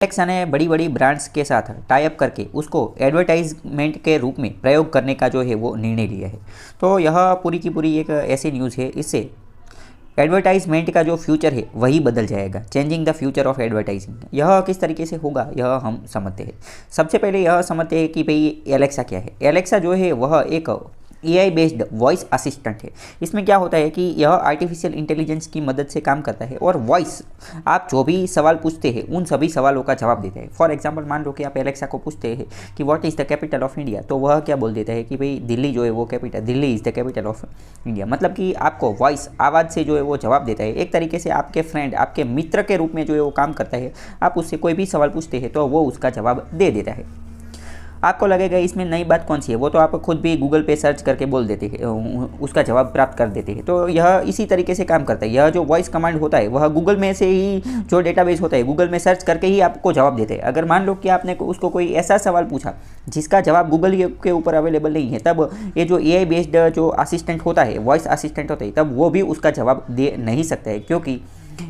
Alexa ने बड़ी बड़ी ब्रांड्स के साथ टाई अप करके उसको एडवर्टाइजमेंट के रूप में प्रयोग करने का जो है वो निर्णय लिया है। तो यह पूरी की पूरी एक ऐसी न्यूज़ है, इससे एडवर्टाइजमेंट का जो फ्यूचर है वही बदल जाएगा। Changing the future of advertising, यह किस तरीके से होगा यह हम समझते हैं। सबसे पहले यह समझते हैं कि भाई एलेक्सा क्या है। एलेक्सा जो है वह एक AI बेस्ड वॉइस असिस्टेंट है। इसमें क्या होता है कि यह आर्टिफिशियल इंटेलिजेंस की मदद से काम करता है और वॉइस आप जो भी सवाल पूछते हैं उन सभी सवालों का जवाब देता है। फॉर एग्जांपल मान लो कि आप एलेक्सा को पूछते हैं कि what is the capital of India, तो वह क्या बोल देता है कि भाई दिल्ली जो है वो capital, Delhi is the capital of India. मतलब कि आपको वॉइस आवाज़ से जो है वो जवाब देता है। एक तरीके से आपके फ्रेंड, आपके मित्र के रूप में जो है वो काम करता है। आप उससे कोई भी सवाल पूछते हैं तो वो उसका जवाब दे देता है। आपको लगेगा इसमें नई बात कौन सी है, वो तो आप खुद भी गूगल पे सर्च करके बोल देते हैं, उसका जवाब प्राप्त कर देते हैं। तो यह इसी तरीके से काम करता है। यह जो वॉइस कमांड होता है वह गूगल में से ही, जो डेटाबेस होता है गूगल में सर्च करके ही आपको जवाब देते हैं। अगर मान लो कि आपने उसको कोई ऐसा सवाल पूछा जिसका जवाब गूगल के ऊपर अवेलेबल नहीं है, तब ये जो AI बेस्ड जो असिस्टेंट होता है, वॉइस असिस्टेंट होता है, तब वो भी उसका जवाब दे नहीं सकता है, क्योंकि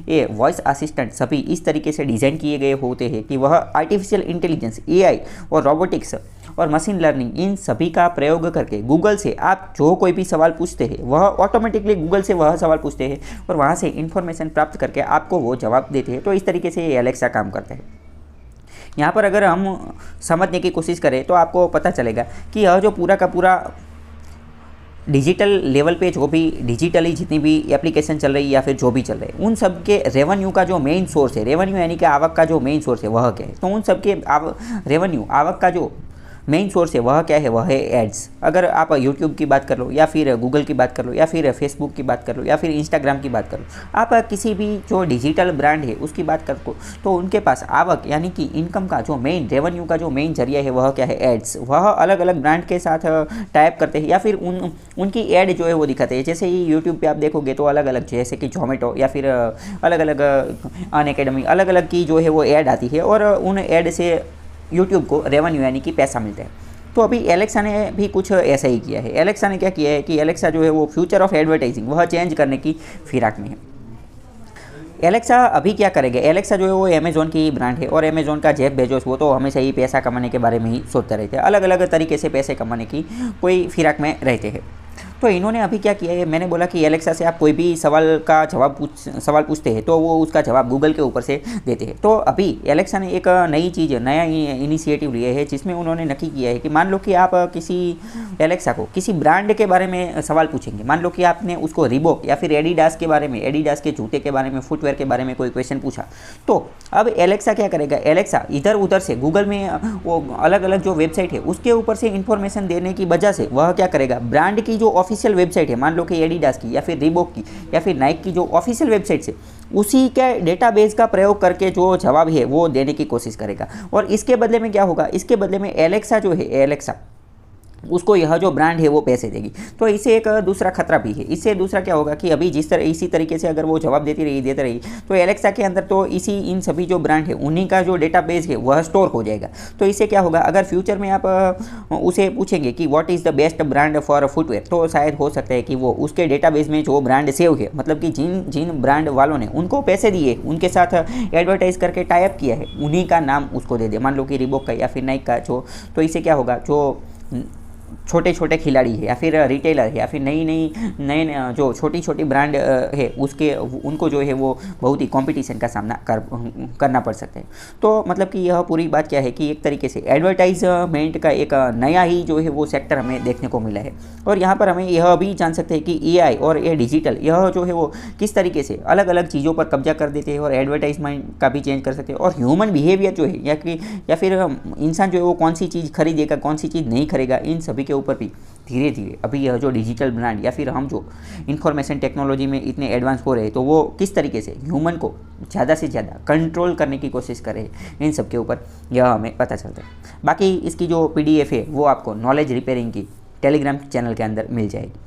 ये वॉइस असिस्टेंट सभी इस तरीके से डिज़ाइन किए गए होते हैं कि वह आर्टिफिशियल इंटेलिजेंस, AI और रोबोटिक्स और मशीन लर्निंग, इन सभी का प्रयोग करके गूगल से आप जो कोई भी सवाल पूछते हैं वह ऑटोमेटिकली गूगल से वह सवाल पूछते हैं और वहाँ से इन्फॉर्मेशन प्राप्त करके आपको वो जवाब देते हैं। तो इस तरीके से ये एलेक्सा काम करता है। यहाँ पर अगर हम समझने की कोशिश करें तो आपको पता चलेगा कि यह जो पूरा का पूरा डिजिटल लेवल पे जो भी डिजिटली जितनी भी एप्लीकेशन चल रही है या फिर जो भी चल रहे हैं, उन सब के रेवेन्यू का जो मेन सोर्स है, रेवेन्यू यानी कि आवक का जो मेन सोर्स है वह क्या है, तो उन सब के रेवेन्यू, आवक का जो मेन सोर्स है वह क्या है, वह है एड्स। अगर आप यूट्यूब की बात कर लो या फिर गूगल की बात कर लो या फिर फेसबुक की बात कर लो या फिर इंस्टाग्राम की बात कर लो, आप किसी भी जो डिजिटल ब्रांड है उसकी बात कर लो, तो उनके पास आवक यानी कि इनकम का जो मेन, रेवेन्यू का जो मेन जरिया है वह क्या है, एड्स। वह अलग अलग ब्रांड के साथ टाइप करते हैं या फिर उनकी एड जो है वो दिखाते हैं। जैसे ही यूट्यूब पे आप देखोगे तो अलग अलग, जैसे कि जोमेटो या फिर अलग अलग अनअकैडमी, अलग अलग की जो है वो ऐड आती है और उन ऐड से यूट्यूब को रेवेन्यू यानी कि पैसा मिलता है। तो अभी एलेक्सा ने भी कुछ ऐसा ही किया है। एलेक्सा ने क्या किया है कि एलेक्सा जो है वो फ्यूचर ऑफ एडवर्टाइजिंग वह चेंज करने की फिराक में है। एलेक्सा अभी क्या करेगा, एलेक्सा जो है वो अमेज़ॉन की ब्रांड है और अमेज़ॉन का जेफ बेजोस वो तो हमेशा ही पैसा कमाने के बारे में ही सोचते रहते हैं, अलग अलग तरीके से पैसे कमाने की कोई फिराक में रहते हैं। तो इन्होंने अभी क्या किया है, मैंने बोला कि एलेक्सा से आप कोई भी सवाल पूछते हैं तो वो उसका जवाब गूगल के ऊपर से देते हैं। तो अभी एलेक्सा ने एक नई चीज़, नया इनिशिएटिव लिया है जिसमें उन्होंने नक्की किया है कि मान लो कि आप किसी एलेक्सा को किसी ब्रांड के बारे में सवाल पूछेंगे। मान लो कि आपने उसको रिबॉक या फिर एडिडास के बारे में, एडिडास के जूते के बारे में, फुटवेयर के बारे में कोई क्वेश्चन पूछा, तो अब एलेक्सा क्या करेगा, एलेक्सा इधर उधर से गूगल में वो अलग अलग जो वेबसाइट है उसके ऊपर से इन्फॉर्मेशन देने की वजह से वह क्या करेगा, ब्रांड की जो ऑफिशियल वेबसाइट है, मान लो कि एडिडास की या फिर रिबॉक की या फिर नाइक की जो ऑफिशियल वेबसाइट से, उसी के डेटाबेस का प्रयोग करके जो जवाब है वो देने की कोशिश करेगा। और इसके बदले में क्या होगा, इसके बदले में एलेक्सा जो है, एलेक्सा उसको यह जो ब्रांड है वो पैसे देगी। तो इससे एक दूसरा खतरा भी है। इससे दूसरा क्या होगा कि अभी इसी तरीके से अगर वो जवाब देती रही तो एलेक्सा के अंदर तो इन सभी जो ब्रांड है उन्हीं का जो डेटाबेस है वह स्टोर हो जाएगा। तो इससे क्या होगा, अगर फ्यूचर में आप उसे पूछेंगे कि what is the best brand for footwear, तो शायद हो सकता है कि वो उसके डेटाबेस में जो ब्रांड सेव है, मतलब कि जिन ब्रांड वालों ने उनको पैसे दिए, उनके साथ एडवर्टाइज करके टाई अप किया है, उन्हीं का नाम उसको दे दे, मान लो कि रिबॉक का या फिर नाइक का जो। तो इससे क्या होगा, जो छोटे छोटे खिलाड़ी है या फिर रिटेलर है या फिर नए जो छोटी छोटी ब्रांड है उनको जो है वो बहुत ही कंपटीशन का सामना करना पड़ सकता है। तो मतलब कि यह पूरी बात क्या है कि एक तरीके से एडवर्टाइजमेंट का एक नया ही जो है वो सेक्टर हमें देखने को मिला है। और यहाँ पर हमें यह भी जान सकते हैं कि AI और ये डिजिटल यह जो है वो किस तरीके से अलग अलग चीज़ों पर कब्जा कर देते हैं और एडवर्टाइजमेंट का भी चेंज कर सकते हैं। और ह्यूमन बिहेवियर जो है या फिर इंसान जो है वो कौन सी चीज़ खरीदेगा, कौन सी चीज़ नहीं खरीदेगा, इन सभी के ऊपर भी धीरे धीरे अभी यह जो डिजिटल ब्रांड या फिर हम जो इंफॉर्मेशन टेक्नोलॉजी में इतने एडवांस हो रहे हैं, तो वो किस तरीके से ह्यूमन को ज़्यादा से ज़्यादा कंट्रोल करने की कोशिश कर रहे हैं, इन सब के ऊपर यह हमें पता चलता है। बाकी इसकी जो PDF है वो आपको नॉलेज रिपेयरिंग की टेलीग्राम चैनल के अंदर मिल जाएगी।